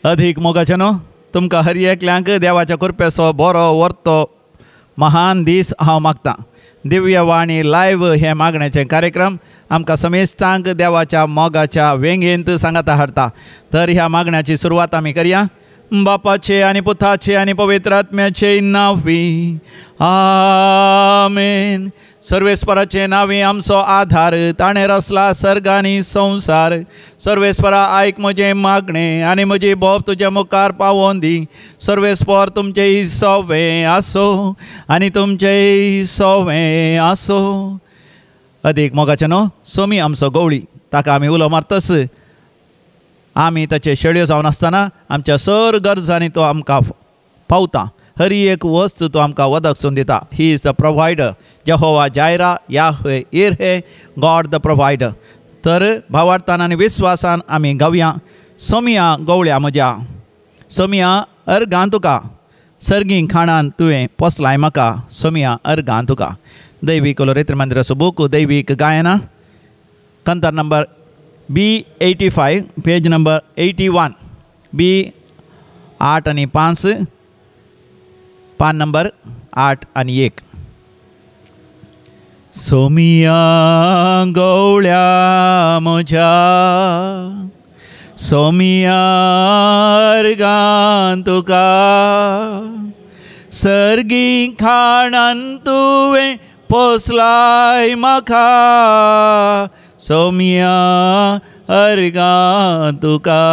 अधिक मोगाच्यानो तुमकां हर एकल्यांक देवाच्या कृपेचो बरो वर्तो महान दीस हांव मागतां. दिव्य वाणी लायव्ह हे मागण्याचे कार्यक्रम आमकां समेस्तांक देवाच्या मोगाच्या वेंगेंत सांगात हाडटा. तर ह्या मागण्याची सुरवात आमी करया. बापाचे आनी पुताचे आनी पवित्र आत्म्याचे नांवी आमेन. सर्वेस्पराचे नांवी आमचो आधार, ताणें रचला सर्ग आनी संवसार. सर्वेस्परा आयक म्हजें मागणें आनी म्हजी बोब तुज्या मुखार पावोवन दी. सर्वेस्पर तुमचें सवें आसो आनी तुमचें सवें आसो. अदीक मोगाच्यानो सोमी आमचो गवळी, ताका आमी उलो मारतस आमी ताचे शेळयो जावन आसतना आमच्या सर गरजांनी तो आमकां पावता. हर एक वस्त तो आमकां वदकसून दिता. He is the provider. Jehovah Jireh, Yahweh Yireh, God the provider. तर भावार्थान आनी विस्वासान आमी गावया. सोमिया गवळ्या म्हज्या, सोमिया अर्गां तुका, सर्गी खाणान तुवें पोसलाय म्हाका, सोमिया अर्गां तुका. दैवीक उलोरेत्र मंदिराचो बूक, दैवीक गायना, कंतर number B85, page number 81, B8 आणि 5, पान नंबर 8 आणि 1. सोमिया गवळ्या म्हज्या, सोमिया अर्गां तुका, सर्गी खाणान तुवें पोसलाय म्हाका, सोमिया अर्गां तुका.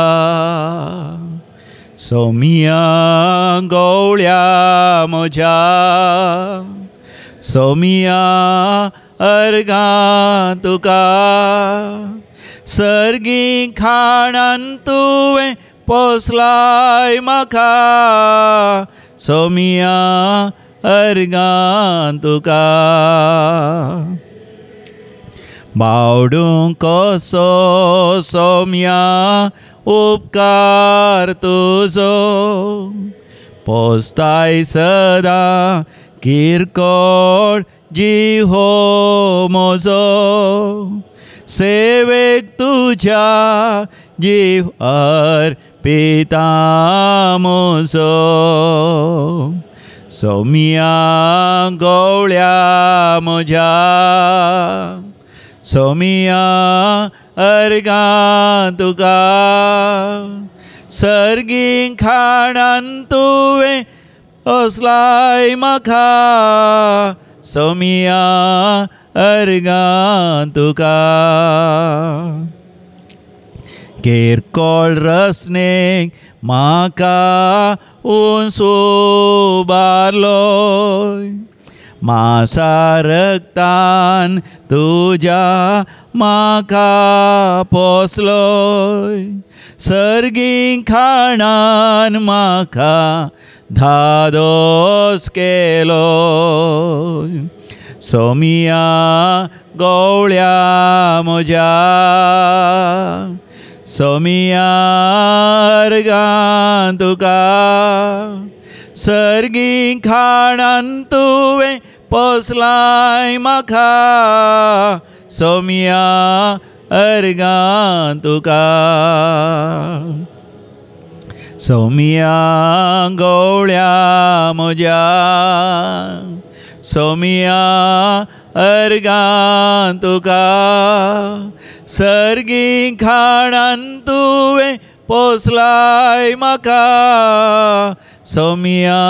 सोमिया गवळ्या म्हज्या, सोमिया अर्गां तुका, सर्गी खाणान तुवें पोसलाय म्हाका, सोमिया अर्गां तुका. बावडूं कसो सोम्या उपकार तुजो, पोसताय सदां किरकोळ जिहो म्हजो, सेवेक तुज्या जीव अर्पिता म्हजो. सोमिया गवळ्या म्हज्या, सोमिया अर्गां तुका, सर्गी खाणान तुवें पोसलाय म्हाका, सोमिया अर्गां तुका. किरकोळ रसनेक म्हाका उंचुबारलोय, मासा रक्तान तुज्या म्हाका पोसलोय, सर्गी खाणान म्हाका धादोस केलोय. सोमिया गवळ्या म्हज्या, सोमिया अर्गां तुका, सर्गी खाणान तुवें पोसलाय म्हाका, सोमिया अर्गां तुका. सोमिया गवळ्या म्हज्या, सोमिया अर्गां तुका, सर्गी खाणान तुवें पोसलाय म्हाका, सोमिया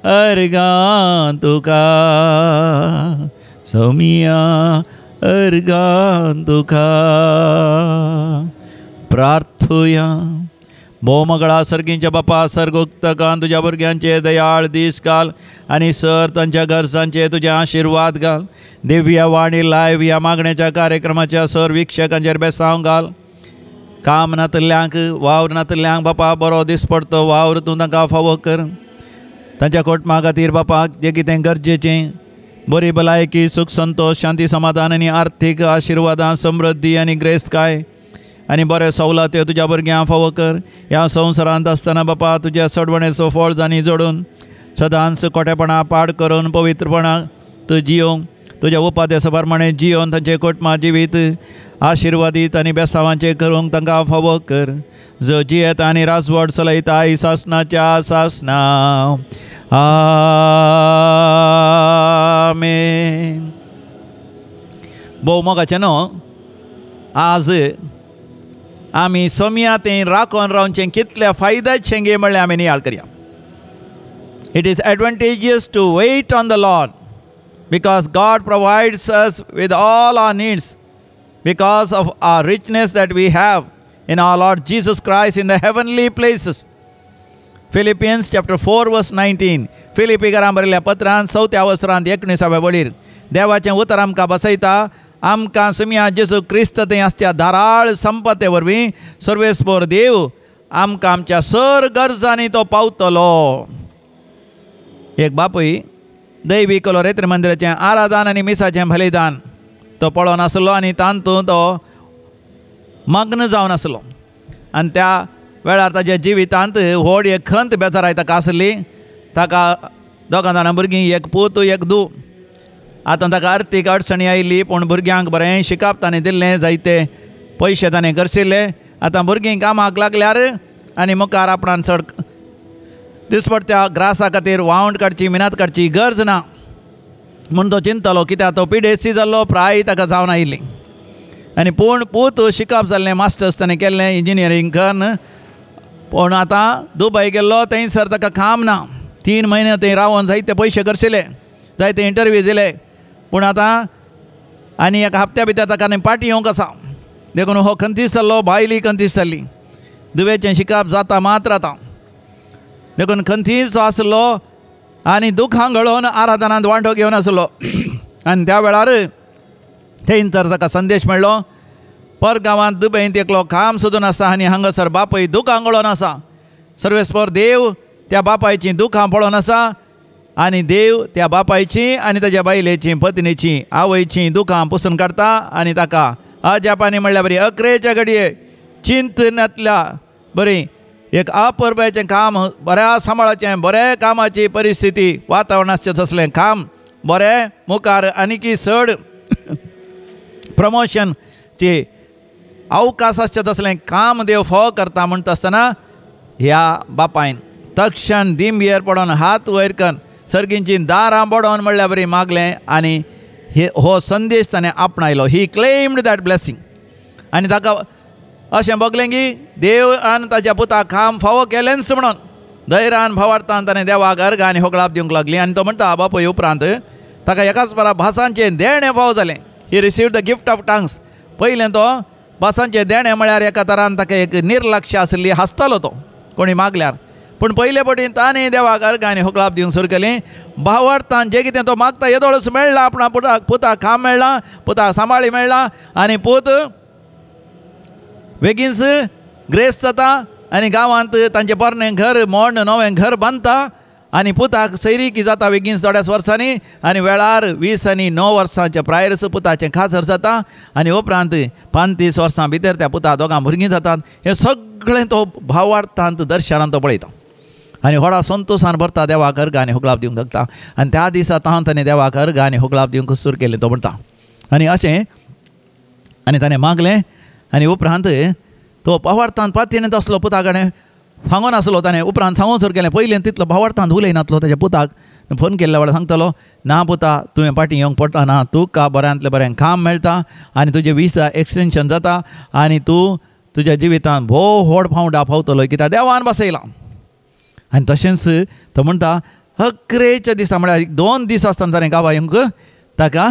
अर्गां तुका, सोमिया अर्गां तुका. प्रार्थुया. भोवमंगळा सर्गींच्या बापा, सर्गोक्तकान तुज्या भुरग्यांचे दयाळ दीस घाल आनी सर तांच्या गरजांचे तुजे आशिर्वाद घाल. दिव्य वाणी लायव्ह ह्या मागण्याच्या कार्यक्रमाच्या सर विक्षकांचेर बेसांव घाल. काम नातल्यांक, वावर नातल्यांक बापा बरो दीस पडतो वावर तूं तांकां फावो कर. तांच्या कुटुंबा खातीर बापा जें कितें गरजेचें, बरी भलायकी, सुख संतोष, शांती समाधान आनी आर्थीक आशिर्वादां, समृद्धी आनी ग्रेस्तकाय आनी बरे सवलती तुज्या भुरग्यांक फावो कर. ह्या संवसारांत आसतना बापा तुज्या सडवणेचो फळ जाणी जोडून सदांच खोटेपणा पाड करून पवित्रपणा तूं जियोंक, तुज्या उपादेसा प्रमाणे जियोन तांचे कुटुंबा जिवीत आशिर्वादीत आनी बेसांवाचें करूंक तांकां फावो कर. जो जियेता आनी राजवट चलयता ही सासनाच्या सासना. आमेन. भोव मोगाचें न्हू, आज आमी सोम्यातें राखोन रावचें कितल्या फायद्याचें गे म्हणलें आमी नियाळ करया. It is advantageous to wait on the Lord because God provides us with all our needs because of our richness that we have in our Lord Jesus Christ in the heavenly places. Philippians chapter 4 verse 19. फिलिपिकारां बरयल्ल्या पत्रांत 4थ्या वस्त्रांत 19व्या वळीर देवाचें उतर आमकां बसयता. आमकां सुम्या जेजू क्रिस्त थंय आसच्या धाराळ संपते वरवीं सर्वेस्पोर देव आमकां आमच्या सर गरजांनी तो पावतलो. एक बापूय दैवी कलोरेत्र मंदिराचें आराधन आनी मिसाचें बलिदान तो पळोवन आसलो आनी तातूंत तो मग्न जावन आसलो. आनी त्या वेळार ताच्या जिवितांत व्हड एक खंत बेजाराय ताका आसली. ताका दोगां जाणां भुरगीं, एक पूत एक धूव. आतां ताका आर्थीक अडचणी आयिल्ली, पूण भुरग्यांक बरें शिकप ताणें दिल्लें, जायते पयशे ताणें करशिल्ले. आतां भुरगीं कामाक लागल्यार आनी मुखार आपणान चड दिसपट्ट्या ग्रासा खातीर वावंड काडची, मिनात काडची गरज ना म्हूण तो चिंतलो. कित्याक तो पिडेसी जाल्लो, प्राय ताका जावन आयिल्ली. आनी पूण पूत शिकप जाल्लें, मास्टर्स ताणें केल्लें इंजिनियरींग करून. पूण आतां दुबय गेल्लो, थंयसर ताका काम ना. 3 म्हयने थंय रावन जायते पयशे करशिल्ले, जायते इंटरव्यू दिले. पूण आतां आनी एका हप्त्या भितर ताका आनी पार्टी येवंक आसा. देखून हो खंतीस जाल्लो, बायली खंतीस जाल्ली. दुवेचें शिकप जाता मात्र आतां. देखून खंतीस आसलो आनी दुखां गळोवन आराधनांत वांटो घेवन आसलो. आनी त्या वेळार थंयसर ताका संदेश मेळ्ळो, परगांवांत दुबयंत एकलो काम सोदून आसा आनी हांगासर बापूय दुखां गळोवन आसा. सर्वेस्पर देव त्या बापायचीं दुखां पळोवन आसा आनी देव त्या बापायची आनी ताच्या बायलेची, पत्नीची, आवयचीं दुखां पुसून काडटा. आनी ताका अजापानी म्हणल्यार बरी अकरेच्या घडये चिंतनांतल्या बरी एक अपरबायचें काम, बऱ्या सांबाळाचें, बरें कामाची परिस्थिती, वातावरण आसचें तसलें काम, बरें मुखार आनीकी चड प्रमोशनची अवकाश आसचें तसलें काम देव फावो करता. म्हणटा आसतना ह्या बापायन तक्षण दिमयेर पडोवन हात वयर करून सर्गींची दारां बोडोवन म्हणल्यार बरी मागलें आनी हो संदेश ताणें आपणायलो. ही क्लेम्ड दॅट ब्लेसिंग. आनी ताका अशें बगलें की देवान ताच्या पुताक काम फावो केलेंच म्हणून धैर्यान भावार्थान ताणें देवाक अर्घ आनी होगळाप दिवंक लागली. आनी तो म्हणटा बापूय उपरांत ताका एकाच बरा भासांचें देणें फावो जालें. He receive the gift of tongues. पयलें तो भासांचें देणें म्हळ्यार एका तरान ताका एक निर्लक्ष आसली, हांसतालो तो कोणी मागल्यार. पूण पयले पटीन ताणें देवाक अर्घ आनी होगळाप दिवंक सुरू केलें. भावार्थान जें कितें तो मागता येदोळस मेळ्ळां. आपणा पुताक काम मेळ्ळां, पुताक सांबाळी मेळ्ळां आनी पूत बेगीनच ग्रेस जाता आनी गांवांत तांचें पोरनें घर मोडन नवें घर बांदता आनी पुताक सैरीकी जाता बेगीन थोड्याच वर्सांनी. आनी वेळार 20 आनी 9 वर्सांच्या प्रायरच पुताचें खासर जाता. आनी उपरांत 35 वर्सां भितर त्या पुता दोगां भुरगीं जातात. हें सगळें तो भावार्थांत दर्शनांत तो पळयता आनी व्हडा संतोशान भरता. देवाक अर्घ आनी होगळाप दिवंक लागता. आनी त्या दिसा ताणें देवाक अर्घ आनी होगळाप दिवंक सुरू केलें तो म्हणटा. आनी अशें आनी ताणें मागलें आनी उपरांत तो भावार्थांत पातयेन तसलो पुता कडेन सांगून आसलो. ताणें उपरांत सांगून सुरू केलें. पयलीं तितलो भावार्थांत उलयनासलो. ताच्या पुताक फोन केल्ल्या वेळार सांगतालो, ना पुता तुवें पाटी येवंक पडटा ना, तुका बऱ्यांतलें बरें काम मेळटा आनी तुजें विसा एक्सटेंशन जाता आनी तूं तुज्या जिवितांत भोव व्हड फावंडा पावतलो कित्याक देवान बसयलां. आनी तशेंच तो म्हणटा 11च्या दिसा म्हळ्यार 2 दीस आसतना ताणें गांवां येवंक ताका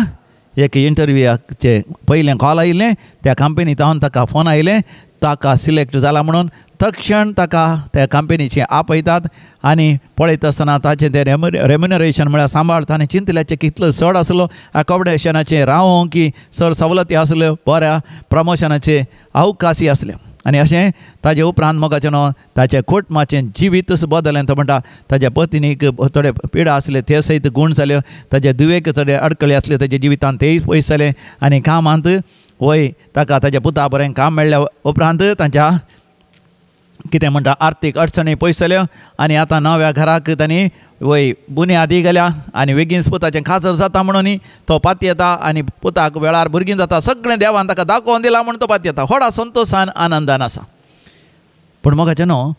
एक इंटरव्यूचे पयलें कॉल आयिल्लें. त्या कंपनींत ताका फोन आयलें, ताका सिलेक्ट जाला म्हणून. तक्षण ताका त्या कंपनीचे आपयतात आनी पळयता आसतना ताचें तें रेम्युनरेशन म्हळ्यार सांबाळ ताणें चिंतल्याचें कितलो चड आसलो. अकोमोडेशनाचें रावोंक की चड सवलती आसल्यो, बऱ्या प्रमोशनाचे अवकाशी आसले. आनी अशें ताजे उपरांत मोगाचें न्हू ताचें कुटुंबाचें जिवीतच बदलें. तो म्हणटा ताच्या पत्नीक थोडे पिडा आसले ते सयत गूण जाल्यो, ताच्या दुवेक थोडे अडकळी आसले ताच्या जिवितांत तेय पयस जाले. आनी कामांत वय ताका ताच्या पुता बरें काम मेळ्ळ्या उपरांत तांच्या कितें म्हणटा आर्थीक अडचणी पयसल्यो आनी आतां नव्या घराक तांणी वय बुन्यादी गेल्या आनी बेगीनच पुताचें खाजर जाता म्हणून तो पाती येता आनी पुताक वेळार भुरगीं जाता सगळें देवान ताका दाखोवन दिलां म्हणून तो पाती येता व्हडा संतोशान आनंदान आसा. पूण मोगाचें न्हू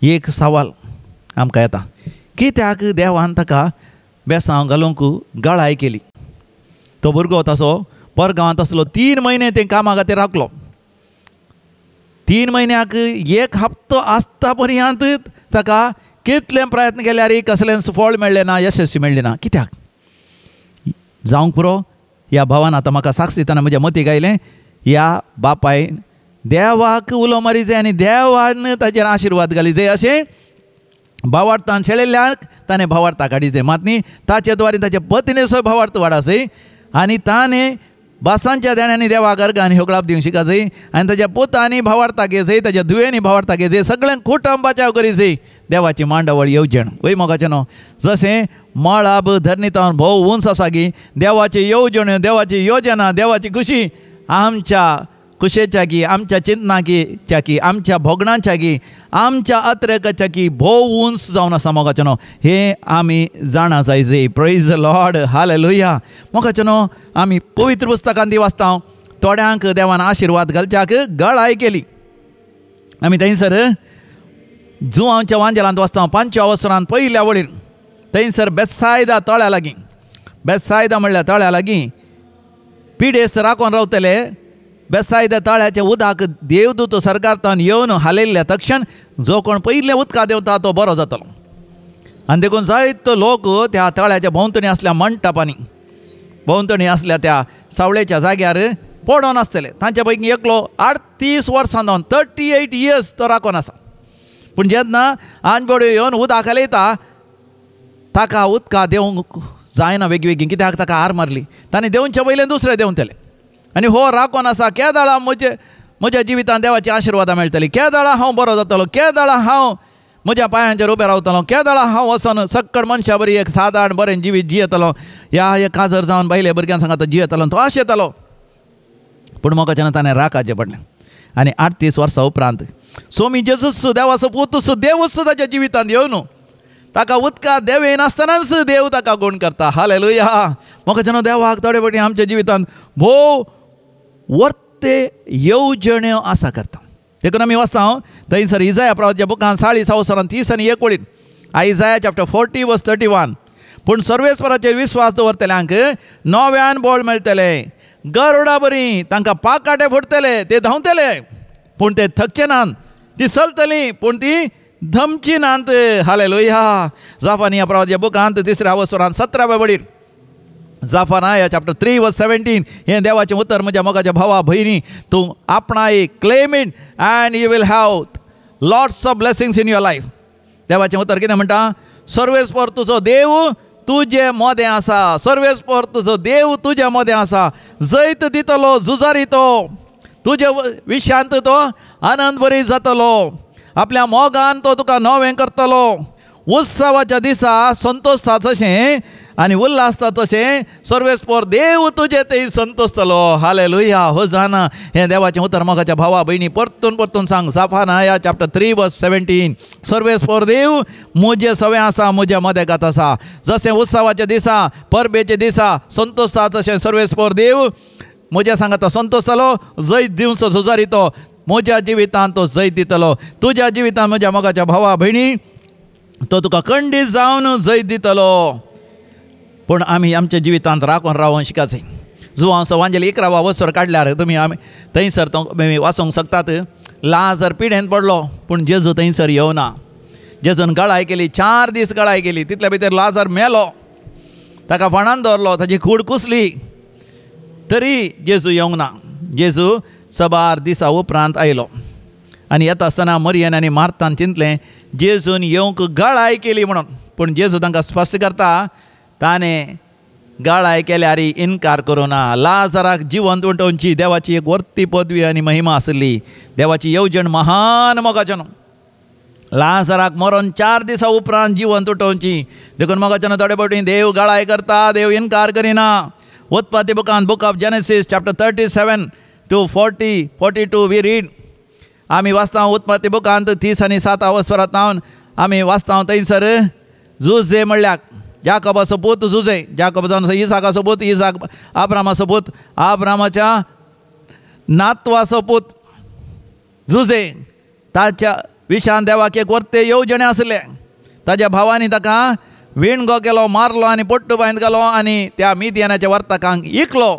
एक सवाल आमकां येता कित्याक देवान ताका बेसांव घालूंक गळाय केली. तो भुरगो तसो परगांवांत आसलो 3 म्हयने ते कामा खातीर रावलो. 3 म्हयन्याक 1 हप्तो आसता पर्यंत ताका कितले प्रयत्न केल्यारय कसलेंच फळ मेळ्ळें ना यशस्वी मेळ्ळें ना. कित्याक जावंक पुरो ह्या भावान आतां म्हाका साक्ष दितना म्हज्या मतीक आयलें ह्या बापायन देवाक उलो मारी जाय आनी देवान ताचेर आशिर्वाद घाली जाय अशें भावार्थान शेळिल्ल्याक ताणें भावार्था काडी जाय. मात न्ही ताचे द्वारे ताचे पत्नी सो भावार्थ वाडा जाय आनी ताणें बासांच्या देण्यांनी देवाक अर्गांनी होगळाप दिवंक शिका जाय आनी ताच्या पुतांनी भावार्था घे जाय ताच्या धुवेनी भावार्था घे जाय सगळ्यांक कुटुंबाच्या करी जाय देवाची मांडावळ येवजण वय मोगाचें न्हू. जशें मळाब धरणीतावन भोव उंच आसा की देवाची येवजण देवाची योजना देवाची खुशी आमच्या कुशेच्या की आमच्या चिंतनाच्या की आमच्या भोगणांच्या की आमच्या अत्रेकाच्या की भोव उंच जावन आसा मोगाचें न्हू. हे आमी जाणा जाय जे प्रेज द लॉर्ड हालेलुया. मोगाचें न्हू आमी पवित्र पुस्तकांत वाचता थोड्यांक देवान आशिर्वाद घालच्याक गळाय केली. आमी थंयसर जुवांच्या वांजेलांत वाचता 5व्या वसरांत पयल्या वळीर थंयसर बेतसायदा तळ्या लागीं बेतसायदा म्हणल्यार तळ्या लागीं पिडेस्त राखून रावतले. बेतसायदा तळ्याच्या उदकाक देवदूत सरकारांतल्यान येवन हालयल्ल्या तक्षण जो कोण पयले उदका देंवता तो बरो जातलो. आनी देखून जायतो लोक त्या तळ्याच्या भोंवतणी आसल्या मंटपांनी भोंवतणी आसल्या त्या सावळेच्या जाग्यार पडोन आसतले. तांचे पैकी एकलो 38 वर्सां जावन 38 इयर्स तो राखून आसा. पूण जेन्ना आंजबड्यो येवन उदक हालयता ताका उदका देंवंक जायना वेगवेगळी कित्याक ताका हार मारली. ताणें देंवचे पयलें दुसरें देंवतलें आनी हो राखून आसा केदाळा म्हज्या जिवितांत देवाची आशिर्वादां मेळटली. केदाळा हांव बरो जातलो केदाळा हांव म्हज्या पांयांचेर उबें रावतलो केदाळा हांव वचोन सक्कड मनशा बरी एक सादारण बरें जिवीत जियेतलो ह्या एक काजर जावन बायले भुरग्यांक सांगात जियेतलो तो आशेतलो. पूण मोगाचें ताणें राखाचें पडलें आनी 38 वर्सां उपरांत स्वामी जेजूस देवाचो पूत देवूच ताच्या जिवितांत येवन ताका उदका देवे नासतनाच देव ताका गूण करता. हालेलुया. मोगाचें देवाक थोडे फावटी आमच्या जिवितांत भोव वर्ते येवजण्यो आसा करता. देखून आमी वाचता थंयसर इजाया प्रवाच्या बुकान 40 वसरांत 30 आनी 1 वळीर आयजाया चॅप्टर 40 वर्स 31 पूण सर्वेस्पराचेर विस्वास दवरतल्यांक नव्यान बळ मेळटलें गरुडा बरी तांकां पाकाटे फुटतले ते धांवतले पूण ते थकचे नात ती चलतलीं पूण ती धमची नात. हालेलुया. जाफानिया प्रवाच्या बुकांत 3 वसरांत 17 वळीर जाफानिया चॅप्टर 3 वर्स 17 हें देवाचें उतर म्हज्या मोगाच्या भावा भयणी तूं आपणाय claim it and you will have lots of blessings in your life. देवाचें उतर कितें म्हणटा सर्वेस्पर तुजो देव तुजें मोदें आसा सर्वेस्पर तुजो देव तुजें मोदें आसा जैत दितलो झुजारितो तुजे विशयांत तो आनंद बरी जातलो आपल्या मोगान तो तुका नवें करतलो. उत्सवाच्या दिसा संतोषता तशें आनी उल्हासता तशें सर्वेस्पर देव तुजे थंय संतोषतलो. हालेलुया. होजाना. हें देवाचें उतर मोगाच्या भावा भयणी परतून सांग. जाफानिया चॅप्टर 3 वर्स 17 सर्वेस्पर देव म्हजें सवें आसा म्हज्या मोदेगांत आसा. जशें उत्सवाच्या दिसा परबेच्या दिसा संतोषता तशें सर्वेस्पर देव म्हज्या सांगाता संतोषतलो जैत दिवचो झुजारितो म्हज्या जिवितांत तो जैत दितलो. तुज्या जिवितांत म्हज्या मोगाच्या भावा भयणी तो तुका खंडीत जावन जैत दितलो. पूण आमी आमच्या जिवितांत राखून रावूंक शिकाचें. जुवांचो वांजेल 11वा वसर काडल्यार तुमी आमी थंयसर तो वाचूंक शकतात. लाजर पिडेंत पडलो पूण जेजू थंयसर येवना. जेजून गळाय केली 4 दीस गळाय केली तितले भितर लाजर मेलो ताका फणान दवरलो ताची कूड कुसली तरी जेजू येवंक ना. जेजू 4 दिसा उपरांत आयलो आनी येता आसतना मरियन आनी मार्तान चिंतलें जेजून येवंक गळाय केली म्हणून. पूण जेजू तांकां स्पश्ट करता ताणें गळाय केल्यार इन्कार करूं ना. लाजराक जिवंत उठोवची देवाची एक वर्ती पदवी आनी महिमा आसली. देवाची येवजण महान मोगाचें न्हू. लाजराक मरोन 4 दिसा उपरांत जिवंत उठोवची. देखून मोगाचें थोडे फावटी देव गळाय करता देव इन्कार करिना. उत्पत्ती बुकांत book of Genesis chapter 37 to 42 we read आमी वाचता उत्पत्ती बुकांत 30 आनी 7 वस्वरांत हांव आमी वाचता थंयसर जुजे म्हणल्याक जाकोबाचो पूत जुजे, जाकोब जावन आसा इसाकाचो पूत, इसाक आब्रामाचो पूत, आब्रामाच्या नातवाचो पूत जुजे, ताच्या विशान देवाक एक वर्ते येवजणे आसले. ताच्या भावांनी ताका विणगो केलो, मारलो आनी पोट्टू बांद गेलो आनी त्या मिदियानाच्या वर्तकांक इकलो.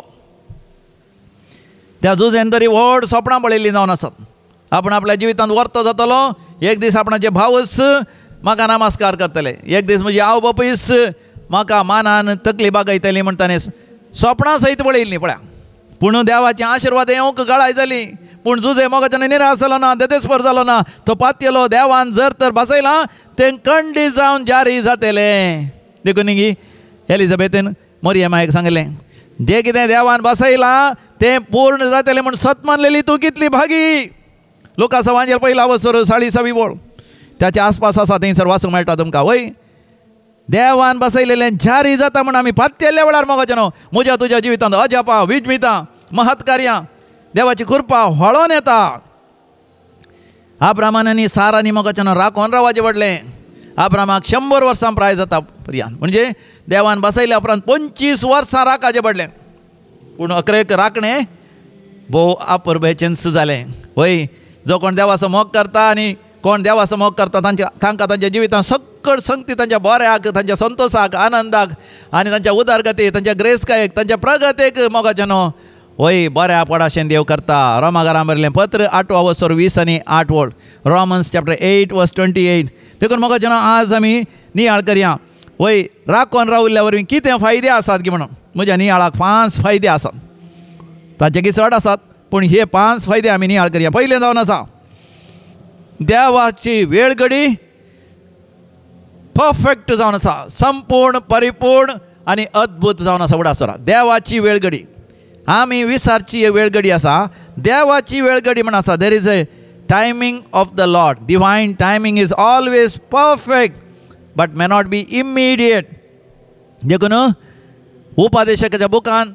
त्या जुजेन तरी व्हड स्वप्नां पळयल्लीं जावन आसात. आपण आपल्या जिवितांत वर्तो जातलो, एक दीस आपणाचे भावच म्हाका नमस्कार करतले, एक दीस म्हजी आवय बापूयच म्हाका मानान तकली बागयतली म्हण ताणें स्वप्नां सयत पळयल्लीं पळया. पूण देवाचें आशिर्वाद येवंक गळाय जाली. पूण जुजे मोगाच्यान निराश जालो ना, देदेस्पर जालो ना. तो पातयेलो देवान जर तर बसयला तें कंडी जावन जारी जातले. देखून न्ही एलिझाबेथेन मरियमाक सांगलें, जे कितें देवान बसयला तें पूर्ण जातलें म्हूण सत मानलेली तूं कितली भागी. लोकां सवांजेर पयला वसर 40 बोळ त्याच्या आसपास आसा थंयसर वाचूंक मेळटा तुमकां. वय देवान बसयलेलें जारी जाता म्हूण आमी पातयल्ल्या वेळार मोगाच्यान म्हज्या तुज्या जिवितांत अजापां, विजमितां, महत्कार्यां, देवाची कृपा वळोन येता. आब्रामान आनी सारांनी मोगाच्यान राखोन रावचें पडलें. आब्रामाक 100 वर्सां प्राय जाता पर्यंत, म्हणजे देवान बसयल्या उपरांत 25 वर्सां राखचें पडलें. पूण अकरेक राखणें भोव अपुरबेचें जालें. वय जो कोण देवाचो मोग करता आनी कोण देवाचो मोग करता तांकां तांच्या जिवितांत सकट संगती तांच्या बऱ्याक, तांच्या संतोशाक, आनंदाक आनी तांच्या उदारगतीक, तांच्या ग्रेस्कायेक, तांच्या प्रगतेक मोगाच्यान वय बऱ्या पडाशें देव करता. रोमाकारां बरयलें पत्र 8 वसर 20 आनी 8 रोमन्स चॅप्टर 8 वर्स 28. देखून मोगाच्यान आज आमी नियाळ करया. वय राखोन राविल्ल्या वरवीं कितें फायदे आसात की म्हणून म्हज्या नियाळाक 5 फायदे आसात. ताचे की चड आसात पूण हे 5 फायदे आमी नियाळ करया. पयलें जावन आसा देवाची वेळगडी परफेक्ट जावन आसा, संपूर्ण, परिपूर्ण आनी अद्भुत जावन आसा. उडासरा देवाची वेळगडी आमी विसारची वेळगडी आसा, देवाची वेळगडी म्हण आसा. There is a timing of the Lord. Divine timing is always perfect but may not be immediate. देखून उपादेशकाच्या बुकान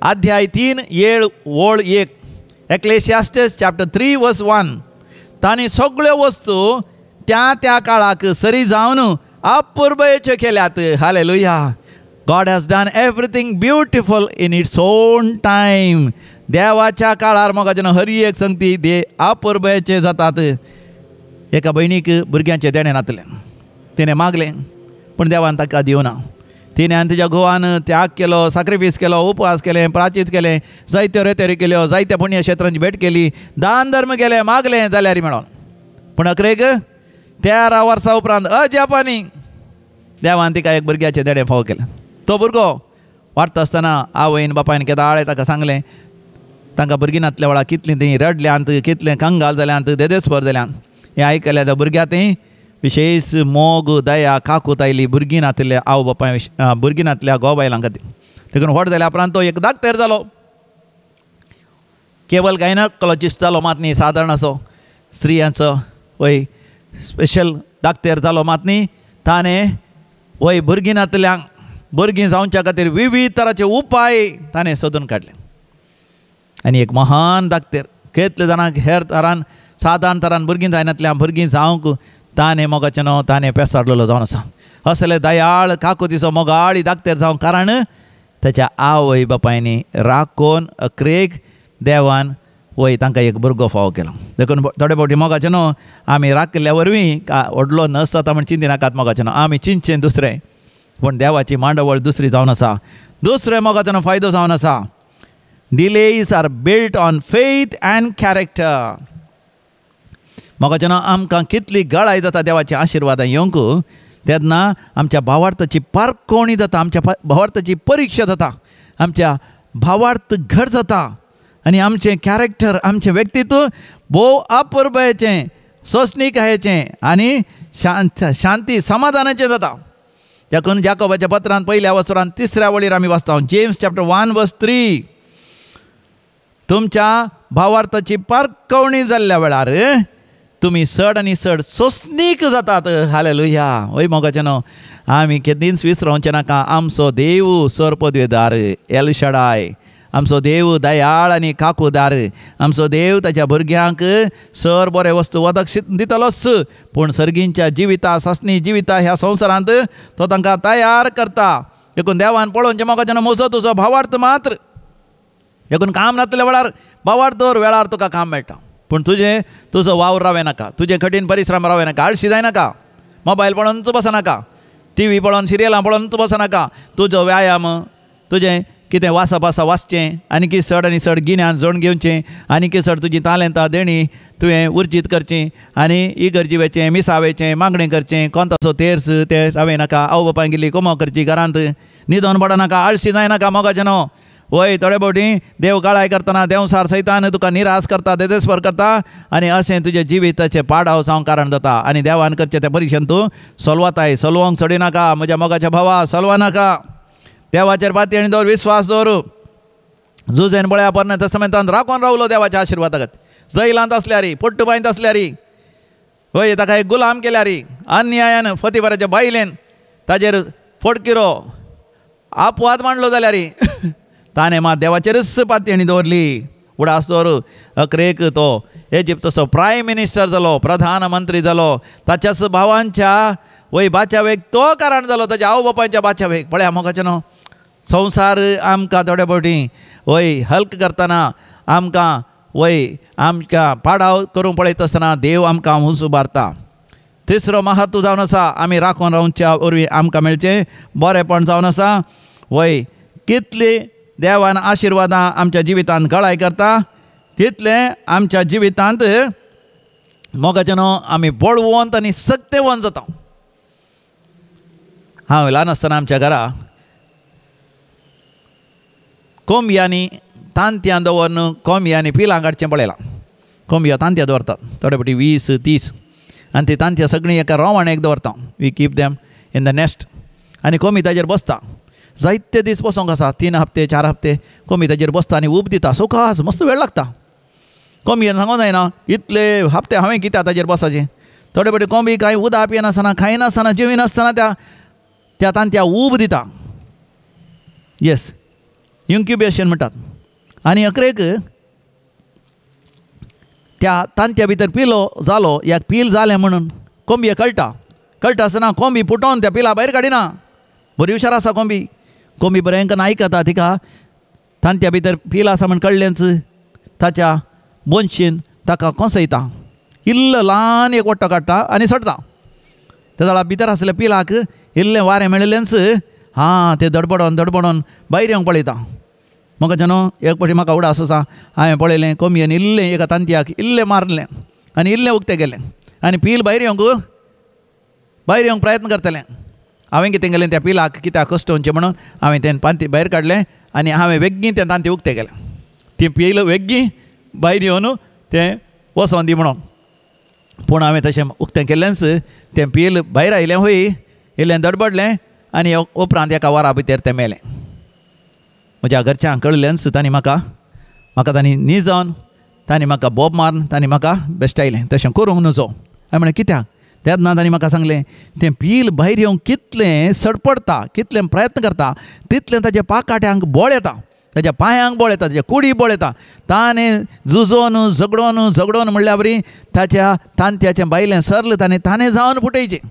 अध्याय 3 येळ वोळ 1 एक्लेसियास्टेस चॅप्टर 3 वर्स 1 तांणी सगळ्यो वस्तू त्या त्या काळाक सरी जावन अपुर्बेच्यो केल्यात. Hallelujah. God has done everything beautiful in its own time. देवाच्या काळार मोगाच्यान हर एक संगती दे अपुर्बेचे जातात. एका भयणीक भुरग्यांचें देणें नातलें, तिणें मागलें पूण देवान ताका दिवना. तिणें आनी तिच्या घोवान त्याग केलो, सॅक्रिफायस केलो, उपवास केलें, प्राचीत केलें, जायत्यो रेतेऱ्यो केल्यो, जायत्या पुण्य क्षेत्रांची भेट केली, दान धर्म केलें, मागलें जाल्यार मेळोन. पूण अकरेक 13 वर्सां उपरांत अजापांनी देवान तिका एक भुरग्याचें देणें फावो केलें. तो भुरगो वाडटा आसतना आवयन बापायन केदाळे ताका सांगलें. तांकां भुरगीं नातल्या वेळार कितलीं तीं रडल्यांत, कितलें कंगाल जाल्यांत, देदेस्पर जाल्यांत. हें आयकलें त्या भुरग्यां थंय विशेष मोग, दया, काकूत आयली भुरगीं नातल्या आवय बापाय भुरगीं नातल्या घोव बायलां खातीर. देखून व्हड जाल्या उपरांत तो एक दाक्तेर जालो. केवल गायनॉकोलॉजिस्ट जालो मात न्ही, सादारण असो स्त्रियांचो वय स्पेशल दाक्तेर जालो मात न्ही. ताणें वय भुरगीं नातल्यांक भुरगीं जावच्या खातीर विविध तरांचे उपाय ताणें सोदून काडले. आनी एक महान दाक्तेर कितले जाणांक हेर तरान सादारण तरान भुरगीं जायनातल्या भुरगीं जावंक ताणें मोगाच्यान ताणें पेसाडलेलो जावन आसा. असले दयाळ काकुतीचो मोगाळी दाक्तेर जावं कारण ताच्या आवय बापायनी राखोन अकरेक देवान वय तांकां एक भुरगो फावो केलो. देखून थोडे फावटी मोगाच्यान आमी राखल्या वरवीं व्हडलो नस जाता म्हण चिंती नाकात. मोगाच्यान आमी चिंतचें दुसरें पूण देवाची मांडवळ दुसरी जावन आसा. दुसरें मोगाच्यान फायदो जावन आसा. Delays are built on faith and character. मोगाच्यान आमकां कितली गळाय जाता देवाच्या आशिर्वादां येवंक तेन्ना आमच्या भावार्थाची पारखणी जाता, आमच्या भावार्थाची परीक्षा जाता, आमच्या भावार्थ घट जाता आनी आमचें कॅरेक्टर, आमचें व्यक्तित्व भोव अपुर्बेचें, सोंसणीकायेचें आनी शांती समाधानाचें जाता. देखून जाकोबाच्या पत्रांत 1 वसरांत 3 वळीर आमी वाचता. जेम्स चॅप्टर 1 वर्स 3 तुमच्या भावार्थाची पारखणी जाल्ल्या वेळार तुमी चड आनी चड सोंसणीक जातात. हालेलुया. वय मोगाच्यान आमी केदींच विसरोवचें नाका. आमचो देव सर्पद्वेदार एल शडाय आमचो देव दयाळ आनी काकूदार. आमचो देव ताच्या भुरग्यांक सर बरे वस्तू वदक दितलोच, पूण सर्गींच्या जिविता ससनी जिविता ह्या संवसारांत तो तांकां तयार करता. देखून देवान पळोवचें म्हाका जेन्ना मोसो तुजो भावार्थ मात्र देखून काम नासलेल्या वेळार भावार्थ दवर वेळार तुका काम मेळटा. पूण तुजो वावर रावं नाका, तुजें कठीण परिश्रम रावं नाका, आळशी जाय नाका, मोबायल पळोवनच बसनाका, टी व्ही पळोवन सिरियलां पळोवनच बसनाका. तुजो व्यायाम, तुजें कितें वाचप आसा वाचचें, आनी चड आनी चड गिन्यान जोड घेवचें, आनी चड तुजी तालेंतां देणी तुवें उर्जीत करचीं, आनी इगर जिवेचें मिसावेचें मागणें करचें. कोणताचो तेर्स तें रावं नाका, आवय बापायन गेली कोमो करची घरांत, न्हिदोन पडनाका, आळशी जाय नाका मोगाचें न्हू. वय थोडे फावटी देव काळाय करतना देंवसार सैतान तुका निराश करता, देजेस्पर करता, आनी अशें तुजें जिविताचें पाडाव जावंक कारण जाता. आनी देवान करचें त्या परिक्षेन तूं सोलवताय, सोलवंक सोडिनाका म्हज्या मोगाच्या भावा, सोलवा नाका. देवाचेर पाती आनी दवर विस्वास दवर. झुजेन बळ्या पोरण्या तस्तमेंतांत राखून रावलो देवाच्या आशिर्वादागत. जैलांत आसल्यार, पोट्टुबायंत आसल्यार, वय ताका एक गुलाम केल्यार, अन्यायान फतिफराच्या बायलेन ताजेर फोडकिरो आपवाद मांडलो जाल्यार ताणें मात देवाचेरच पाती आनी दवरली. उडास दवर अकरेक तो इजिप्तचो प्रायम मिनिस्टर जालो, प्रधानमंत्री जालो, ताच्याच भावांच्या वय बाच्यावेक तो कारण जालो, ताच्या आवय बापायच्या बाच्यावेक. पळया मोगाचें न्हू, संवसार आमकां थोडे फावटी वय हल्क करतना आमकां वय आमकां पाडाव करूंक पळयत आसतना देव आमकां उंच उबारता. तिसरो महत्व जावन आसा आमी राखून रावच्या वरवीं आमकां मेळचें बरेपण जावन आसा. वय कितली देवान आशिर्वादां आमच्या जिवितांत गळाय करता, तितलें आमच्या जिवितांत मोगाचें न्हू आमी बळवंत आनी सक्तेवंत जाता. हांव ल्हान आसतना आमच्या घरा कोंबयांनी तांतयां दवरून कोंबयांनी पिलां काडचें पळयलां. कोंबयो तांतयां दवरतात थोडे फावटी 20-30, आनी ती तांतयां सगळीं एका रोवणेक दवरता. We keep them in the nest, आनी कोंबी ताजेर बसता. जायते दीस बसोंक आसा, 3 हप्ते 4 हप्ते कोंबी ताजेर बसता आनी ऊब दिता. सवकास मस्त वेळ लागता. कोंबयेन सांगूंक जायना इतले हप्ते हांवें कित्याक ताजेर बसपाचें. थोडे फावटी कोंबी कांय उदक पियनासतना खायनासतना जेविनासतना त्या तांतयां ऊब दिता. येस, इन्क्युबेशन म्हणटात. आनी अकरेक त्या तांतया भितर पिलो जालो, याक पील जालें म्हणून कोंबये कळटा आसतना कोंबी पुटोवन त्या पिला भायर काडिना. बरी हुशार आसा कोंबी. कोंबी बरें करून आयकता, तिका तांतया भितर पील आसा म्हण कळ्ळेंच ताच्या बोंशीन ताका कोसयता. इल्लो ल्हान एक वट्टो काडटा आनी सोडटा. त्या जाळा भितर आसलेल्या पिलाक इल्लें वारें मेळिल्लेंच तें धडपडोन भायर येवंक पळयता. म्हाका न्हू एक फावटी म्हाका उडास आसा, हांवें पळयलें कोंबयेन इल्लें एका तांतयाक इल्लें मारलें आनी इल्लें उक्तें गेलें आनी पील भायर येवंक प्रयत्न करतलें. हांवें कितें केलें त्या पिलाक कित्याक कश्टोवचें म्हणून हांवें तें पांती भायर काडलें आनी हांवें वेग्गी तें तांतें उक्तें केलें. तें पील वेग्गी भायर येवन तें वसोन दी म्हणून. पूण हांवें तशें उक्तें केल्लेंच तें पील भायर आयलें, हूंय इल्लें धडपडलें आनी उपरांत एका वरा भितर तें मेलें. म्हज्या घरच्यांक कळ्ळेंच तांणी म्हाका तांणी न्ही जावन तांणी म्हाका बोब मारून तांणी म्हाका बेश्टायलें. तशें करूंक नजो. हांवें म्हणलें कित्याक? तेन्ना तांणी म्हाका सांगलें तें पील भायर येवंक कितलें सडपडटा, कितलें प्रयत्न करता, तितलें ताच्या पाकाट्यांक बोळ येता, ताच्या पांयांक बोळ येता, ताच्या कुडी बोळ येता. ताणें झुजोन झगडोन म्हणल्या बरी ताच्या तांतयाचें बायलें सरलें ताणें जावन फुटयचें.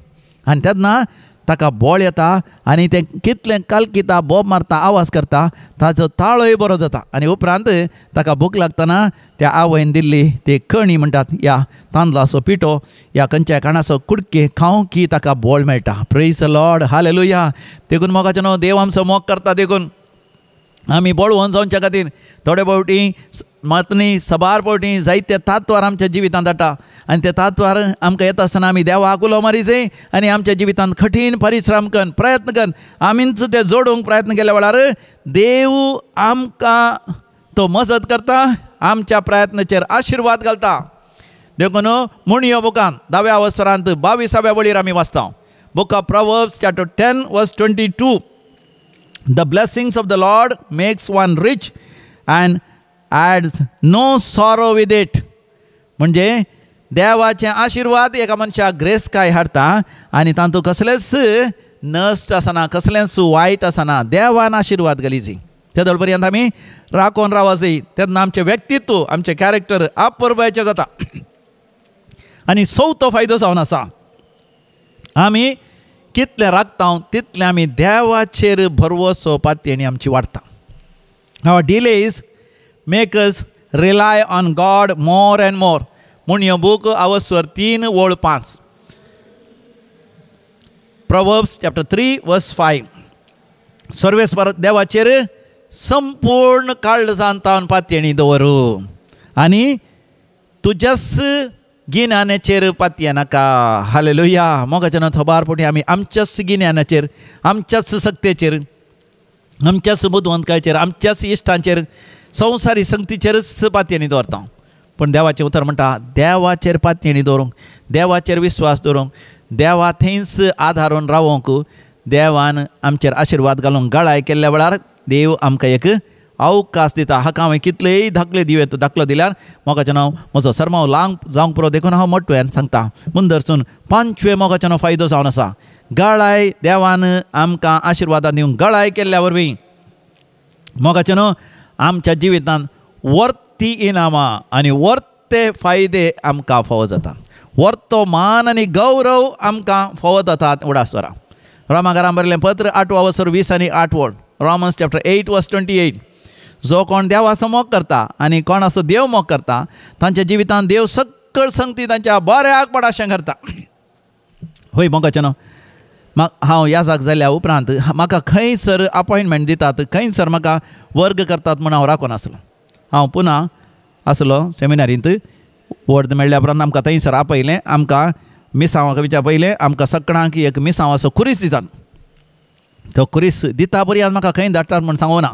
आनी तेन्ना ताका बोळ येता आनी तें कितलें कालकिता बोब मारता, आवाज करता, ताचो ताळोय बरो जाता. आनी उपरांत ताका भूक लागतना त्या आवयन दिल्ली ती कणी म्हणटात या तांदळाचो पिठो, या खंयच्याय काणाचो कुडके खावंक की ताका बोळ मेळटा. Praise the Lord, hallelujah. देखून मोगाचें न्हू देव आमचो मोग करता. देखून आमी बळवंत जावच्या खातीर थोडे फावटी मतनी सबार फावटी जायते तात्वार आमच्या जिवितांत जाता आनी त्या तात्वार आमकां येता आसतना आमी देवाक उलो मारीचें आनी आमच्या जिवितांत कठीण परिश्रम करून प्रयत्न करून आमीच तें जोडूंक प्रयत्न केल्या वेळार देव आमकां तो मजत करता, आमच्या प्रयत्नाचेर आशिर्वाद घालता. देखून मुणयो बुकांत 10व्या वसरांत 22व्या वळीर आमी वाचता. बुक ऑफ प्रोवर्ब्स चॅप्टर 10 वर्स 22. The blessings of the Lord makes one rich and adds no sorrow with it. म्हणजे देवाचे आशिर्वाद एका मनशाक ग्रेस्काय हाडटा आनी तातूंत कसलेंच नश्ट आसना, कसलेंच वायट आसना. देवान आशिर्वाद घालीची. तेदोळ पर्यंत आमी राखून रावूं जाय. तेन्ना आमचें व्यक्तित्व आमचें कॅरेक्टर अपुर्बायेचें जाता. आनी चवथो फायदो जावन आसा, आमी कितलें राखता तितलें आमी देवाचेर भरवोसो पातयेणी आमची वाडटा. Our delays make us rely on God more and more म्हूण हो बूक आवस्वर 3:5. Proverbs chapter 3:5. सर्वेस्पर देवाचेर संपूर्ण काळजांत पातयेणी दवरूं आनी तुज्याच गिन्यानाचेर पातये नाका. हालेलुया. मोगाच्या थोबारपणी आमी आमच्याच गिन्यानाचेर, आमच्याच सक्तेचेर, आमच्याच बुदवंतकायेचेर, आमच्याच इश्टांचेर, संवसारी संगतीचेरच पातयेणी दवरता. पूण देवाचें उतर म्हणटा देवाचेर पातयेणी दवरूंक, देवाचेर विश्वास दवरूंक, देवा थंयच आदारून रावूंक देवान आमचेर आशिर्वाद घालूंक. गळाय केल्ल्या वेळार देव आमकां एक अवकाश दिता. हाका हांवें कितलेय धाकले दिवेत दाखलो दिल्यार मोगाचें नांव म्हजो सरमांव लांब जावंक पुरो देखून हांव मोठ्यान सांगता. मुंदरसून 5वें मोगाचें नांव फायदो जावन आसा. गळाय देवान आमकां आशिर्वादां दिवंक. गळाय केल्ल्या वरवीं मोगाचें नांव आमच्या जिवितांत वर्ती इनामां आनी वर्ते फायदे आमकां फावो जातात. वर्तो मान आनी गौरव आमकां फावो जातात. उडासवरां रोमाकारां बरयलें पत्र 8:20-8. Romans chapter 8:28. जो कोण देवाचो मोग करता आनी कोणाचो देव मोग करता तांच्या जिवितांत देव सकळ संगती तांच्या बऱ्याक पडाशें करता. होय मोगाचें न्हू. हांव याजाक जाल्या उपरांत म्हाका खंयसर अपॉयंटमेंट दितात, खंयसर म्हाका वर्ग करतात म्हूण हांव राखून आसलो. हांव पुना आसलो सेमिनारींत. वर्द मेळ्ळ्या उपरांत आमकां थंयसर आपयलें. आमकां मिसांवाक विचार पयलें आमकां सकाळांक एक मिसांवाचो खुरीस दितात. तो खुरीस दिता पर्यंत म्हाका खंय धाडटात म्हूण सांगूं ना.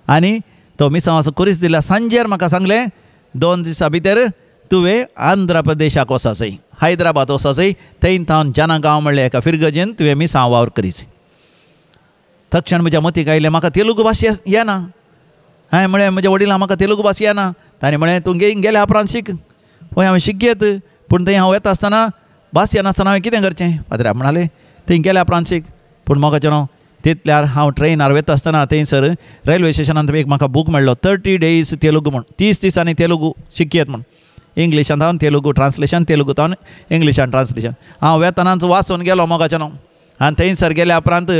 आनी तो मिसांवाचो खुरीस दिल्या सांजेर म्हाका सांगलें 2 दिसां भितर तुवें आंध्र प्रदेशाक वचोसय, हैदराबाद वचोसय, थंय थावन जनागांव म्हणलें एका फिरगजेन तुवें मिसांव वावर करीच. तक्षण म्हज्या मतीक आयलें म्हाका तेलुगू भास येना. हांवें म्हळें म्हज्या वडिलां म्हाका तेलुगू भास येना. ताणें म्हळें तूं गेल्या उपरांत शीक. हय हांवें शिकयत, पूण थंय हांव येता आसतना भास येनासतना हांवें कितें करचें. पाद्र्याक म्हणालें थंय गेल्या उपरांत शीक. पूण मोगाचें न्हू. तितल्यार हांव ट्रेनार वता आसतना थंयसर रेल्वे स्टेशनांत एक म्हाका बूक मेळ्ळो 30 days तेलुगू म्हूण. 30 दिसांनी तेलुगू शिकयत म्हूण. इंग्लिशांत हांव तेलुगू ट्रान्सलेशन, तेलुगूंतल्यान इंग्लिशान ट्रान्सलेशन. हांव वेतनांच वाचून गेलो मोगाचें न्हू. आनी थंयसर गेल्या उपरांत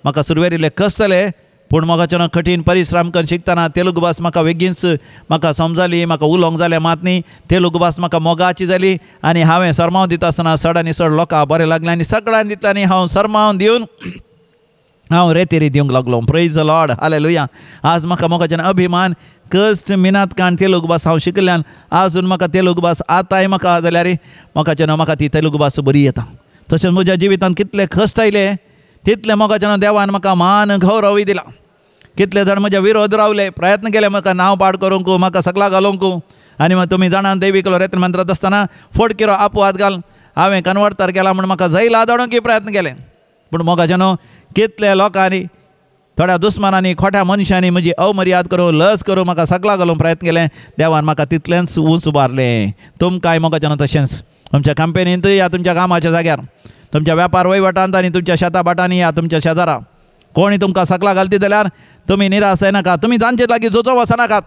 म्हाका सुरवेरिल्लें कस जालें. पूण मोगाचें न्हू कठीण परिश्रम करून शिकतना तेलुगू भास म्हाका बेगीनच म्हाका समजली, म्हाका उलोवंक जालें मात न्ही. तेलुगू भास म्हाका मोगाची जाली आनी हांवें सरमाव दिता आसतना चड आनी चड लोकां बरें लागलें आनी सगळ्यांनी दितलें आनी हांव सरमाव दिवन हांव रेतेरी दिवंक लागलो. Praise the Lord. हालेलुया. आज म्हाका मोगाचें अभिमान कश्ट मिनात काण तेलुगू भास हांव शिकल्यान आजून म्हाका तेलुगू भास आतांय म्हाका जाल्यार मोगाचें म्हाका ती तेलुगू भास बरी येता. तशेंच म्हज्या जिवितांत कितले कश्ट आयले तितले मोगाचें देवान म्हाका मान गौरवूय दिला. कितले जाण म्हज्या विरोध रावले, प्रयत्न केले म्हाका नांव पाड करूंक, म्हाका सकला घालूंक. आनी मग तुमी जाणान दैविकलो रेत्र मंत्रात आसतना फोडकिरो आपोवाद घाल हांवें कन्वर्टर केला म्हूण म्हाका जैल आदाडूंक प्रयत्न केले. पूण मोगाचें न्हू कितले लोकांनी, थोड्या दुस्मानांनी, खोट्या मनशांनी म्हजी अवमर्याद करूं, लज करूं, म्हाका सकला घालूंक प्रयत्न केलें. देवान म्हाका तितलेंच उंच उबारलें. तुमकांय मोगाचें न्हू तशेंच तुमच्या कंपनींत या, तुमच्या कामाच्या जाग्यार, तुमच्या वेपार वहिवाटांत आनी तुमच्या शेता बाटांनी या, तुमच्या शेजारा कोणी तुमकां सकला घालती जाल्यार तुमी निराश जायनाका. तुमी तांचे लागीं झुजो वचनाकात.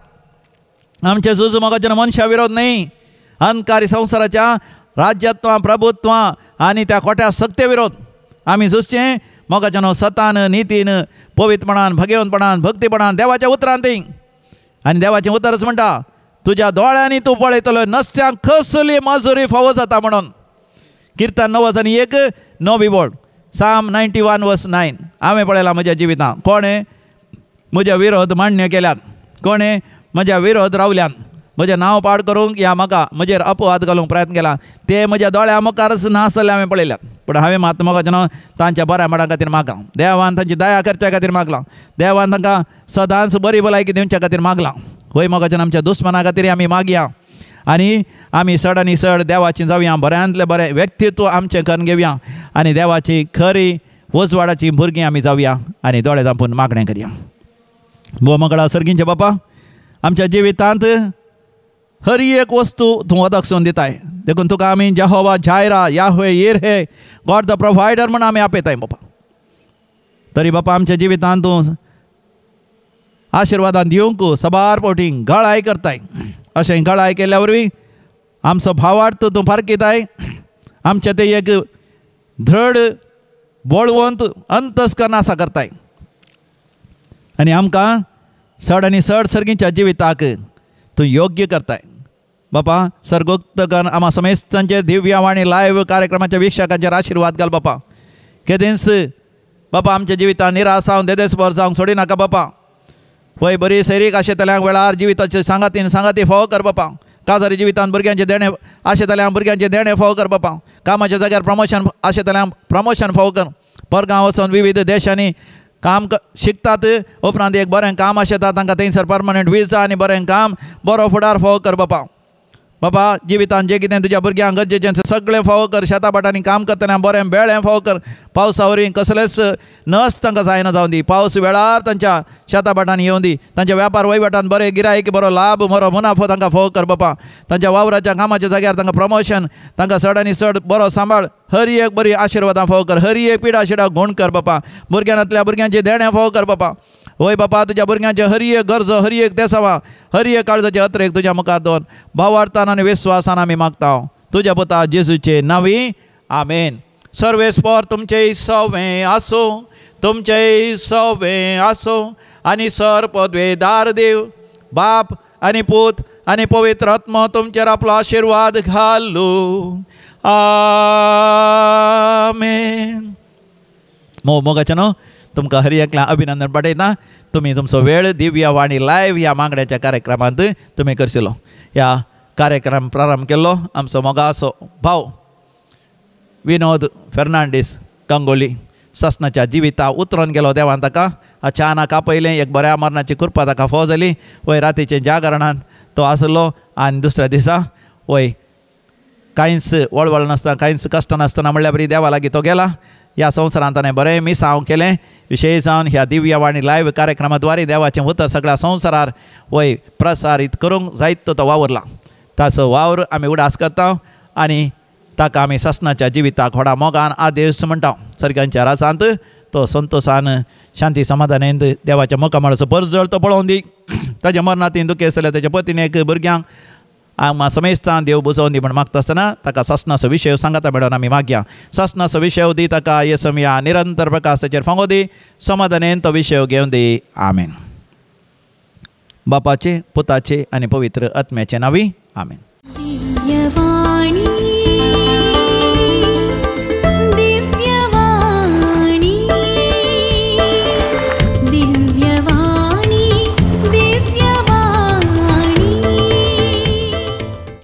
आमचे झूज मोगाचें मनशा विरोध न्ही, अंधकारी संवसाराच्या राज्यत्वां, प्रभुत्वां आनी त्या खोट्या सक्ते विरोध आमी झुजचें मोगाचें न्हू सतान, नितीन, पवित्रपणान, भगेवंतपणान, भक्तीपणान, देवाच्या उतरांत. आनी देवाचें उतरच म्हणटा तुज्या दोळ्यांनी तूं पळयतलो नसत्यांक कसली मजुरी फावो जाता म्हणून. किर्तन 9:1 बोर्ड साम 91:9. हांवें पळयलां म्हज्या जिवितांत कोणें म्हज्या विरोध मान्य केल्यात, कोणें म्हज्या विरोध रावल्यात, म्हजें नांव पाड करूंक या म्हाका म्हजेर अपवाद घालूंक प्रयत्न केला. ते म्हज्या दोळ्या मुखारच नासले हांवें पळयल्यात. पूण हांवें मात मोगाचें न्हू तांच्या बऱ्या माडा खातीर मागलां. देवान तांची दया करच्या खातीर मागलां. देवान तांकां सदांच बरी भलायकी दिवच्या खातीर मागलां. वय मोगाचें आमच्या दुस्मना खातीर आमी मागया आनी आमी चड आनी चड देवाचीं जावया, बऱ्यांतलें बरें व्यक्तित्व आमचें करून घेवया आनी देवाची खरी उजवाडाची भुरगीं आमी जावया आनी दोळे धांपून मागणें करया. भो मंगळा सर्गींचे बापा, आमच्या जिवितांत हर एक वस्तू तूं वदकसून दिताय. देखून तुका आमी Jehovah Jireh, Yahweh Yireh, God the provider म्हूण आमी आपयताय बापा. तरी बापा आमच्या जिवितांत तूं आशिर्वादान दिवंक सबार पोटी गळाय करताय. अशें गळाय केल्या वरवीं आमचो भावार्थ तूं पारखिताय. आमचें ते एक दृढ बळवंत अंतस्करण आसा करताय. आनी आमकां चड आनी चड सर्गीच्या जिविताक तूं योग्य करताय. बापा सर्गोक्तगण आम्हा समेस्तांचे दिव्यवाणी लायव्ह कार्यक्रमाच्या वीक्षकांचेर आशिर्वाद घाल बापा. केदेंस बापा आमच्या जिवितान निराश जावन देदेसभर जावंक सोडी नाका बापा. वय बरी सैरीक आशेतल्यांक वेळार जिविताचे सांगाती फावो कर बापा. काजारी जिवितान भुरग्यांचे देणे आशेतल्यांक भुरग्यांचे देणे फावो कर बापा. कामाच्या जाग्यार प्रमोशन आशेतल्यांक प्रमोशन फावो कर. परगांव वचून विविध देशांनी काम शिकतात. उपरांत एक बरें काम आशेता तांकां थंयसर परमनंट विजा आनी बरें काम बरो फुडार फावो कर बापा. बापा जिवितान जें कितें तुज्या भुरग्यांक गरजेचें सगळें फावो कर. शेता भाटांनी काम करतना बरें बेळें फावो कर. पावसा वरवीं कसलेच नस तांकां जायना जावन दी. पावस वेळार तांच्या शेता भाटांनी येवन दी. तांच्या वेपार वहिवाटांत बरें गिरायक बरो लाभ बरो मुनाफो तांकां फावो कर बापा. तांच्या वावराच्या कामाच्या जाग्यार तांकां प्रमोशन तांकां चड आनी चड बरो सांबाळ हर एक बरी आशिर्वादां फावो कर. हर एक पिडा शिडा गूण कर बापा. भुरग्यांतल्या भुरग्यांचे देणे फावो कर बापा. वय बापा तुज्या भुरग्यांचे हर एक गरजो हर एक देसावा हर एक काळजाचे अत्रेक तुज्या मुखार दवर भावार्थान आनी विश्वासान आमी मागता तुज्या पुता जेजूचे नांवी आमेन. सर्वेस्पर तुमचेय सवें आसो तुमचेय सवें आसो आनी सर पदवेदार देव बाप आनी पूत आनी पवित्र आत्मा तुमचेर आपलो आशिर्वाद घालूं आमेन. मोगाचें न्हू तुमकां हर एकल्या अभिनंदन पाठयता. तुमी तुमचो वेळ दिव्य वाणी लायव्ह ह्या मागण्याच्या कार्यक्रमांत तुमी करशिल्लो. ह्या कार्यक्रम प्रारंभ केल्लो आमचो मोगाचो भाव विनोद फेर्नांडीस कांगोली. ससनाच्या जिविता उतरून गेलो देवान ताका. अचानक आपयलें एक बऱ्या मरणाची कृपा ताका फावो जाली. वय रातीचे जागरणान तो आसलो आनी दुसऱ्या दिसा वय कांयच वळवळ नासतना कांयच कश्ट नासतना म्हणल्यार बरी देवा लागीं तो गेला. ह्या संवसारांत ताणें बरें मिसांव केलें. विशेश जावन ह्या दिव्यवाणी लायव्ह कार्यक्रमा द्वारे देवाचें उतर सगळ्या संवसारार वय प्रसारीत करूंक जायत तो वावरला. ताचो वावर आमी उडास करता आनी ताका आमी ससनाच्या जिविताक व्हडा मोगान आदेश म्हणटा. सर्गांच्या रासांत तो संतोशान शांती समाधानांत देवाच्या मुखामळाचो परजळ तो पळोवन दी. ताच्या मरणांत दुखी आसलेल्या ताच्या पत्नीक भुरग्यांक आम्हा समेस्तान देव बुजोवन दी म्हण मागता आसतना ताका ससनाचो विशय सांगाता मेळोन आमी मागया. ससनाचो विशय दी ताका येसुया निरंतर प्रकाश ताचेर फांगो दी. समाधानान तो विशय घेवन दी आमेन. बापाचे पुताचे आनी पवित्र आत्म्याचे नांवी आमेन.